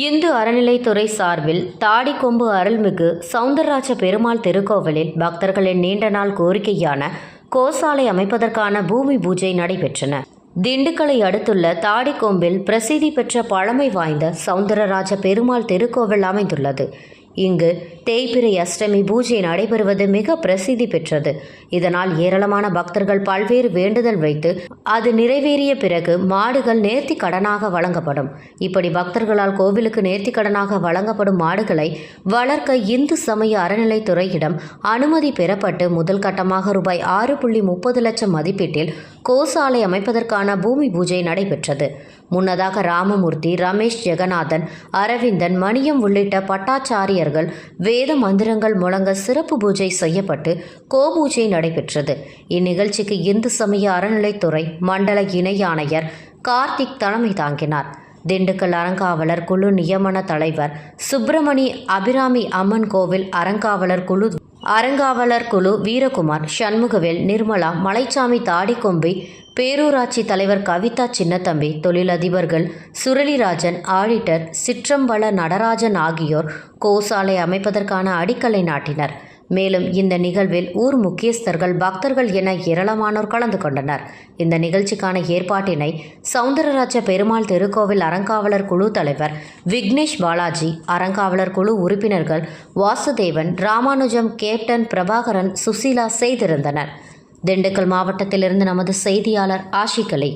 இந்து அறநிலைத்துறை சார்பில் தாடிக்கொம்பு அருள்மிகு சவுந்தரராஜ பெருமாள் திருக்கோவிலில் பக்தர்களின் நீண்ட நாள் கோரிக்கையான கோசாலை அமைப்பதற்கான பூமி பூஜை நடைபெற்றன. திண்டுக்கலை அடுத்துள்ள தாடிக்கொம்பில் பிரசித்தி பெற்ற பழமை வாய்ந்த சவுந்தரராஜ பெருமாள் திருக்கோவில் அமைந்துள்ளது. இங்கு தேய்பிறை அஷ்டமி பூஜை நடைபெறுவது மிக பிரசித்தி பெற்றது. இதனால் ஏராளமான பக்தர்கள் பல்வேறு வேண்டுதல் வைத்து அது நிறைவேறிய பிறகு மாடுகள் நேர்த்தி கடனாக வழங்கப்படும். இப்படி பக்தர்களால் கோவிலுக்கு நேர்த்தி கடனாக வழங்கப்படும் மாடுகளை வளர்க்க இந்து சமய அறநிலைத்துறையிடம் அனுமதி பெறப்பட்டு முதல் கட்டமாக ரூபாய் 6.30 லட்சம் மதிப்பீட்டில் கோசாலை அமைப்பதற்கான பூமி பூஜை நடைபெற்றது. முன்னதாக ராமமூர்த்தி, ரமேஷ், ஜெகநாதன், அரவிந்தன், மணியம் உள்ளிட்ட பட்டாச்சாரியர்கள் வேத மந்திரங்கள் முழங்க சிறப்பு பூஜை செய்யப்பட்டு கோபூஜை நடைபெற்றது. இந்நிகழ்ச்சிக்கு இந்து சமய அறநிலைத்துறை மண்டல இணை ஆணையர் கார்த்திக் தலைமை தாங்கினார். திண்டுக்கல் அறங்காவலர் குழு நியமன தலைவர் சுப்பிரமணி, அபிராமி அம்மன் கோவில் அறங்காவலர் குழு வீரகுமார், சண்முகவேல், நிர்மலா, மலைச்சாமி, தாடிக்கொம்பி பேரூராட்சி தலைவர் கவிதா சின்னத்தம்பி, தொழிலதிபர்கள் சுரளிராஜன், ஆடிட்டர் சிற்றம்பல நடராஜன் ஆகியோர் கோசாலை அமைப்பதற்கான அடிக்கல்லை நாட்டினர். மேலும் இந்த நிகழ்வில் ஊர் முக்கியஸ்தர்கள், பக்தர்கள் என ஏராளமானோர் கலந்து கொண்டனர். இந்த நிகழ்ச்சிக்கான ஏற்பாட்டினை சவுந்தரராஜ பெருமாள் திருக்கோவில் அறங்காவலர் குழு தலைவர் விக்னேஷ் பாலாஜி, அறங்காவலர் குழு உறுப்பினர்கள் வாசுதேவன், ராமானுஜம், கேப்டன் பிரபாகரன், சுசீலா செய்திருந்தனர். திண்டுக்கல் மாவட்டத்திலிருந்து நமது செய்தியாளர் ஆஷிகலை.